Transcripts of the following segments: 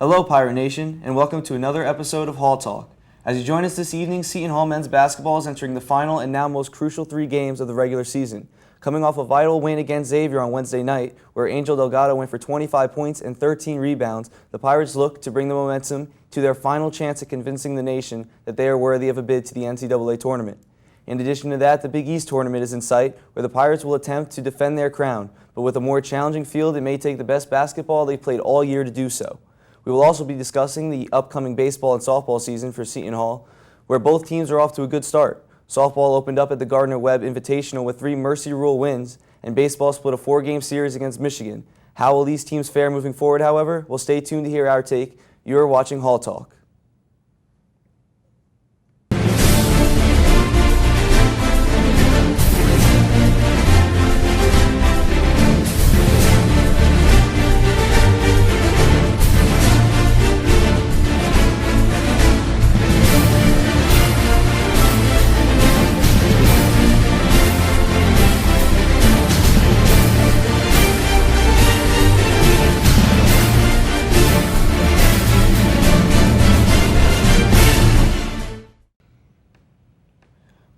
Hello, Pirate Nation, and welcome to another episode of Hall Talk. As you join us this evening, Seton Hall men's basketball is entering the final and now most crucial 3 games of the regular season. Coming off a vital win against Xavier on Wednesday night, where Angel Delgado went for 25 points and 13 rebounds, the Pirates look to bring the momentum to their final chance at convincing the nation that they are worthy of a bid to the NCAA tournament. In addition to that, the Big East tournament is in sight, where the Pirates will attempt to defend their crown, but with a more challenging field, it may take the best basketball they've played all year to do so. We will also be discussing the upcoming baseball and softball season for Seton Hall, where both teams are off to a good start. Softball opened up at the Gardner-Webb Invitational with 3 Mercy Rule wins, and baseball split a 4-game series against Michigan. How will these teams fare moving forward, however? Well, stay tuned to hear our take. You are watching Hall Talk.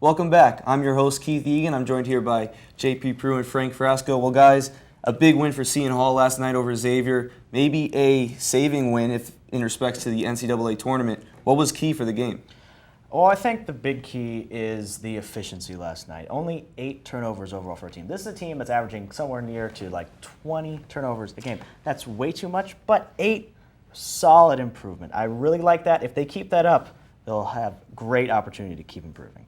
Welcome back. I'm your host, Keith Egan. I'm joined here by JP Prue and Frank Frasco. Well, guys, a big win for Seton Hall last night over Xavier. Maybe a saving win if in respects to the NCAA tournament. What was key for the game? Well, I think the big key is the efficiency last night. Only 8 turnovers overall for a team. This is a team that's averaging somewhere near to like 20 turnovers a game. That's way too much, but 8, solid improvement. I really like that. If they keep that up, they'll have great opportunity to keep improving.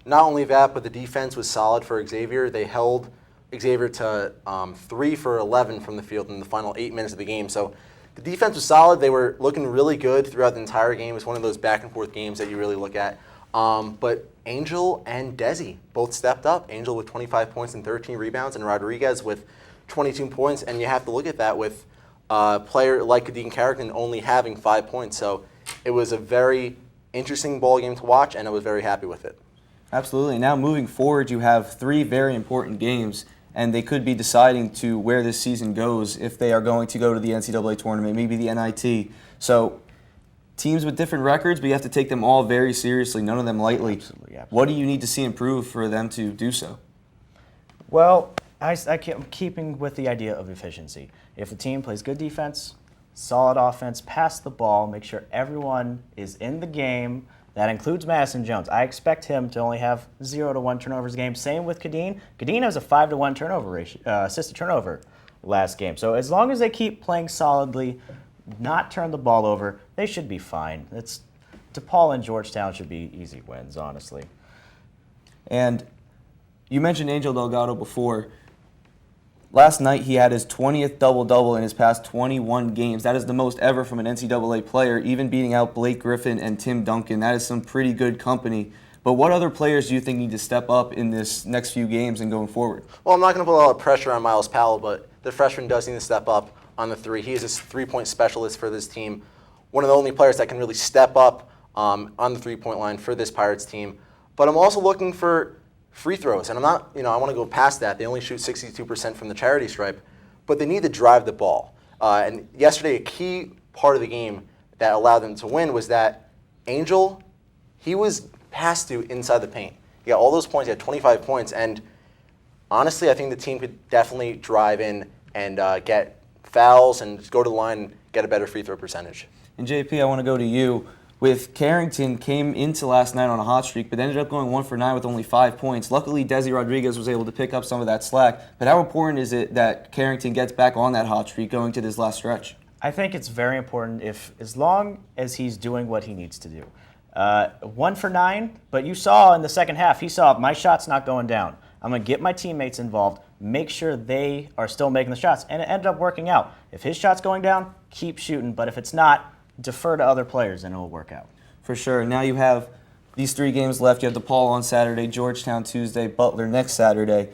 Not only that, but the defense was solid for Xavier. They held Xavier to 3 for 11 from the field in the final 8 minutes of the game. So the defense was solid. They were looking really good throughout the entire game. It was one of those back-and-forth games that you really look at. But Angel and Desi both stepped up. Angel with 25 points and 13 rebounds, and Rodriguez with 22 points. And you have to look at that with a player like Kadeem Carrington only having 5 points. So it was a very interesting ball game to watch, and I was very happy with it. Absolutely. Now moving forward, you have 3 very important games, and they could be deciding to where this season goes if they are going to go to the NCAA tournament, maybe the NIT. So teams with different records, but you have to take them all very seriously, none of them lightly. Absolutely. What do you need to see improve for them to do so? Well, I'm keeping with the idea of efficiency. If the team plays good defense, solid offense, pass the ball, make sure everyone is in the game. That includes Madison Jones. I expect him to only have 0 to 1 turnovers a game. Same with Kadeen. Kadeen has a 5 to 1 turnover ratio, assist to turnover last game. So as long as they keep playing solidly, not turn the ball over, they should be fine. DePaul and Georgetown should be easy wins, honestly. And you mentioned Angel Delgado before. Last night, he had his 20th double-double in his past 21 games. That is the most ever from an NCAA player, even beating out Blake Griffin and Tim Duncan. That is some pretty good company. But what other players do you think need to step up in this next few games and going forward? Well, I'm not going to put a lot of pressure on Miles Powell, but the freshman does need to step up on the 3. He is a 3-point specialist for this team. One of the only players that can really step up on the 3-point line for this Pirates team. But I'm also looking for free throws, and I'm not, I want to go past that. They only shoot 62% from the charity stripe, but they need to drive the ball. And yesterday, a key part of the game that allowed them to win was that Angel, he was passed to inside the paint. He got all those points. He had 25 points, and honestly, I think the team could definitely drive in and get fouls and just go to the line and get a better free throw percentage. And JP, I want to go to you. With Carrington came into last night on a hot streak, but ended up going 1 for 9 with only 5 points. Luckily, Desi Rodriguez was able to pick up some of that slack. But how important is it that Carrington gets back on that hot streak going to this last stretch? I think it's very important as long as he's doing what he needs to do. 1 for 9, but you saw in the second half, he saw my shot's not going down. I'm going to get my teammates involved, make sure they are still making the shots, and it ended up working out. If his shot's going down, keep shooting, but if it's not, defer to other players and it will work out. For sure. Now you have these 3 games left. You have DePaul on Saturday, Georgetown Tuesday, Butler next Saturday.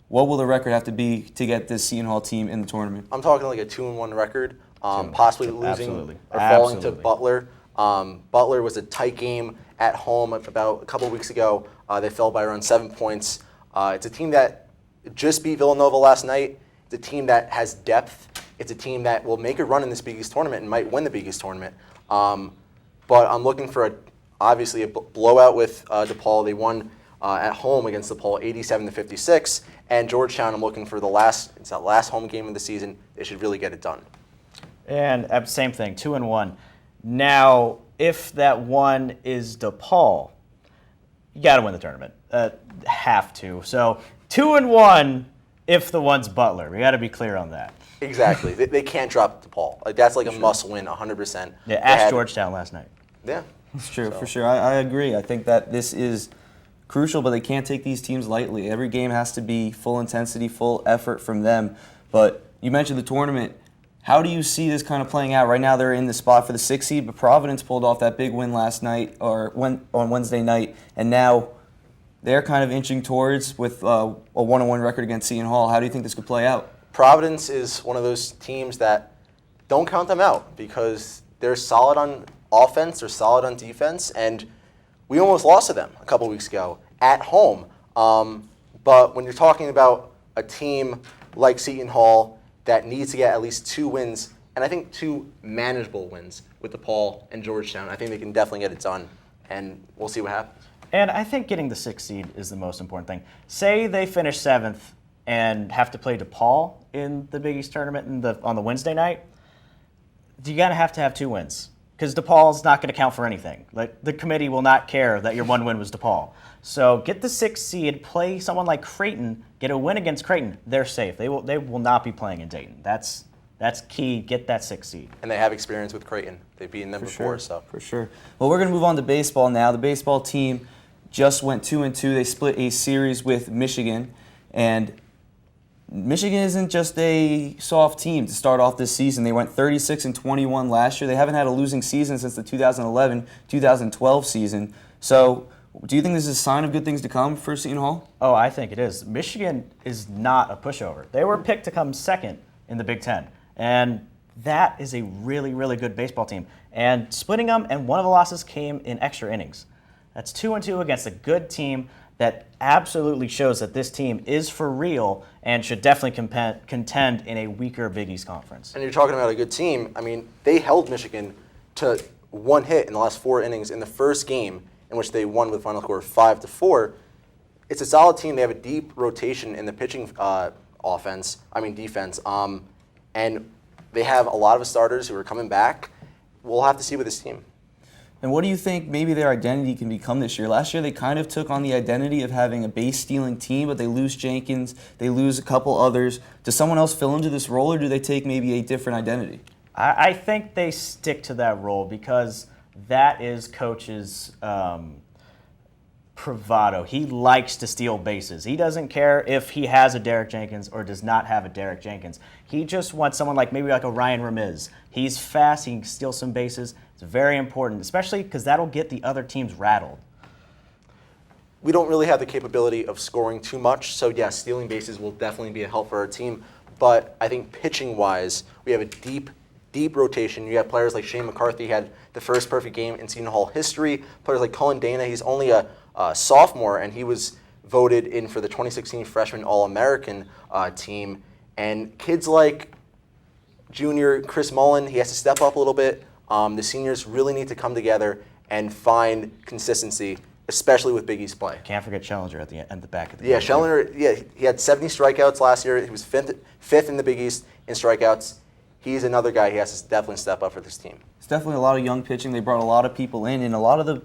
What will the record have to be to get this Seton Hall team in the tournament? I'm talking like a 2-1 record, possibly losing or falling to Butler. Butler was a tight game at home about a couple weeks ago. They fell by around 7 points. It's a team that just beat Villanova last night. It's a team that has depth it's a team that will make a run in this Big East tournament and might win the Big East tournament. But I'm looking for obviously a blowout with DePaul. They won at home against DePaul 87-56, and Georgetown, I'm looking for it's that last home game of the season. They should really get it done. And same thing, 2-1. Now, if that one is DePaul, you got to win the tournament. Have to. So 2-1 if the one's Butler. We got to be clear on that. Exactly. They can't drop DePaul. That's like a must-win, 100%. Yeah, ask Georgetown last night. Yeah. It's true, for sure. I agree. I think that this is crucial, but they can't take these teams lightly. Every game has to be full intensity, full effort from them. But you mentioned the tournament. How do you see this kind of playing out? Right now they're in the spot for the 6th seed, but Providence pulled off that big win last night on Wednesday night, and now they're kind of inching towards with a 1-1 record against Seton Hall. How do you think this could play out? Providence is one of those teams that don't count them out because they're solid on offense, they're solid on defense, and we almost lost to them a couple weeks ago at home. But when you're talking about a team like Seton Hall that needs to get at least 2 wins, and I think 2 manageable wins with DePaul and Georgetown, I think they can definitely get it done, and we'll see what happens. And I think getting the 6th seed is the most important thing. Say they finish 7th and have to play DePaul in the Big East tournament on the Wednesday night, you're going to have 2 wins. Because DePaul's not going to count for anything. Like, the committee will not care that your 1 win was DePaul. So get the 6th seed, play someone like Creighton, get a win against Creighton. They're safe. They will not be playing in Dayton. That's key. Get that 6th seed. And they have experience with Creighton. They've beaten them before. So For sure. Well, we're going to move on to baseball now. The baseball team just went 2-2. They split a series with Michigan, and Michigan isn't just a soft team to start off this season. They went 36-21 last year. They haven't had a losing season since the 2011-2012 season. So do you think this is a sign of good things to come for Seton Hall? Oh, I think it is. Michigan is not a pushover. They were picked to come 2nd in the Big Ten. And that is a really, really good baseball team. And splitting them, and one of the losses came in extra innings. That's 2-2 against a good team that absolutely shows that this team is for real and should definitely contend in a weaker Big East conference. And you're talking about a good team. I mean, they held Michigan to 1 hit in the last 4 innings in the first game, in which they won with a final score of 5-4. It's a solid team. They have a deep rotation in the pitching defense. And they have a lot of starters who are coming back. We'll have to see with this team. And what do you think maybe their identity can become this year? Last year they kind of took on the identity of having a base-stealing team, but they lose Jenkins, they lose a couple others. Does someone else fill into this role, or do they take maybe a different identity? I think they stick to that role because that is Coach's bravado. He likes to steal bases. He doesn't care if he has a Derek Jenkins or does not have a Derek Jenkins. He just wants someone maybe like a Ryan Ramiz. He's fast, he can steal some bases. It's very important, especially because that'll get the other teams rattled. We don't really have the capability of scoring too much, so yeah, stealing bases will definitely be a help for our team. But I think pitching-wise, we have a deep rotation. You have players like Shane McCarthy, had the first perfect game in Seton Hall history. Players like Cullen Dana, he's only a sophomore, and he was voted in for the 2016 Freshman All-American team. And kids like junior Chris Mullen, he has to step up a little bit. The seniors really need to come together and find consistency, especially with Big East play. Can't forget Schellinger at the back of the Yeah, game. Schellinger, he had 70 strikeouts last year. He was fifth in the Big East in strikeouts. He's another guy he has to definitely step up for this team. It's definitely a lot of young pitching. They brought a lot of people in, and a lot of the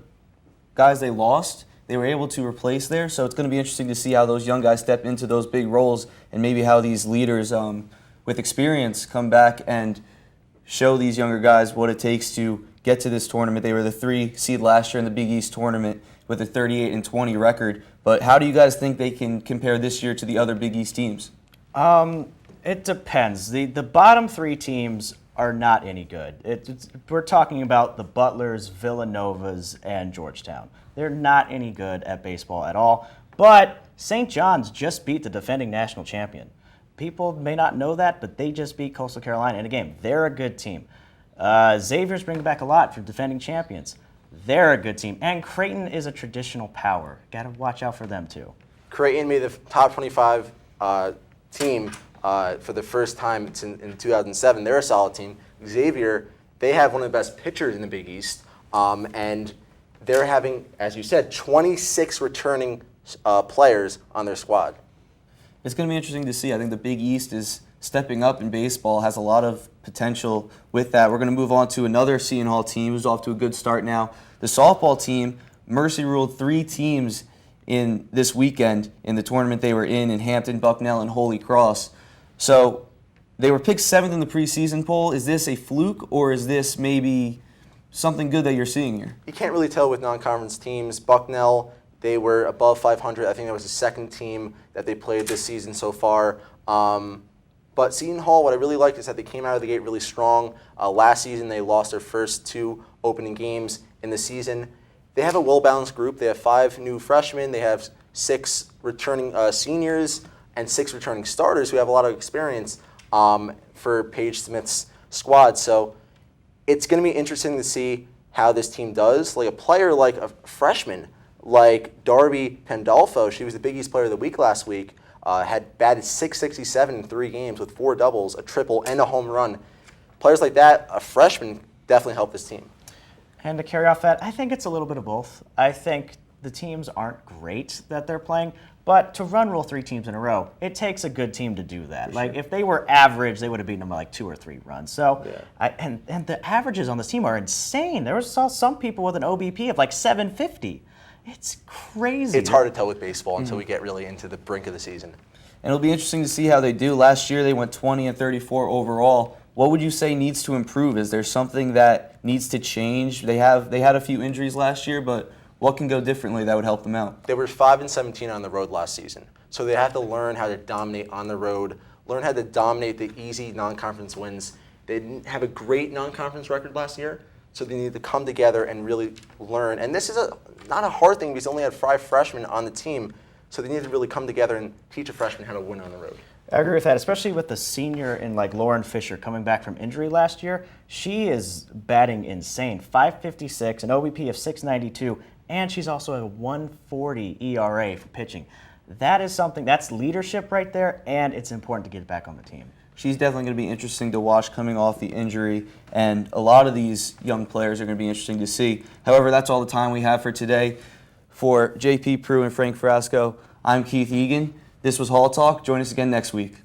guys they lost, they were able to replace there. So it's going to be interesting to see how those young guys step into those big roles, and maybe how these leaders with experience come back and show these younger guys what it takes to get to this tournament. They were the 3 seed last year in the Big East tournament with a 38-20 record. But how do you guys think they can compare this year to the other Big East teams? It depends. The bottom 3 teams are not any good. We're talking about the Butlers, Villanovas, and Georgetown. They're not any good at baseball at all. But St. John's just beat the defending national champion. People may not know that, but they just beat Coastal Carolina in a game. They're a good team. Xavier's bringing back a lot for defending champions. They're a good team. And Creighton is a traditional power. Got to watch out for them, too. Creighton made the top 25 team for the first time in 2007. They're a solid team. Xavier, they have one of the best pitchers in the Big East, and they're having, as you said, 26 returning players on their squad. It's going to be interesting to see. I think the Big East is stepping up in baseball, has a lot of potential with that. We're going to move on to another Seton Hall team who's off to a good start now. The softball team mercy ruled 3 teams in this weekend in the tournament they were in Hampton, Bucknell, and Holy Cross. So they were picked 7th in the preseason poll. Is this a fluke, or is this maybe something good that you're seeing here? You can't really tell with non-conference teams. Bucknell, they were above 500. I think that was the second team that they played this season so far. But Seton Hall, what I really liked is that they came out of the gate really strong. Last season, they lost their first 2 opening games in the season. They have a well-balanced group. They have 5 new freshmen. They have 6 returning seniors and 6 returning starters who have a lot of experience for Paige Smith's squad. So it's going to be interesting to see how this team does. Like a player like a freshman, like Darby Pandolfo, she was the Big East Player of the Week last week, had batted .667 in 3 games with 4 doubles, a triple, and a home run. Players like that, a freshman, definitely help this team. And to carry off that, I think it's a little bit of both. I think the teams aren't great that they're playing, but to run rule 3 teams in a row, it takes a good team to do that. Like if they were average, they would have beaten them by like 2 or 3 runs. So, and the averages on this team are insane. There was some people with an OBP of like 750. It's crazy. It's hard to tell with baseball until we get really into the brink of the season. And it'll be interesting to see how they do. Last year they went 20 and 34 overall. What would you say needs to improve? Is there something that needs to change? They had a few injuries last year, but what can go differently that would help them out? They were 5-17 on the road last season, so they have to learn how to dominate on the road, learn how to dominate the easy non-conference wins. They didn't have a great non-conference record last year, so they need to come together and really learn. And this is not a hard thing because they only had 5 freshmen on the team, so they need to really come together and teach a freshman how to win on the road. I agree with that, especially with the senior in like Lauren Fisher coming back from injury last year. She is batting insane, 556, an OBP of 692, and she's also a 140 ERA for pitching. That is something, that's leadership right there, and it's important to get back on the team. She's definitely going to be interesting to watch coming off the injury, and a lot of these young players are going to be interesting to see. However, that's all the time we have for today. For JP Prue and Frank Frasco, I'm Keith Egan. This was Hall Talk. Join us again next week.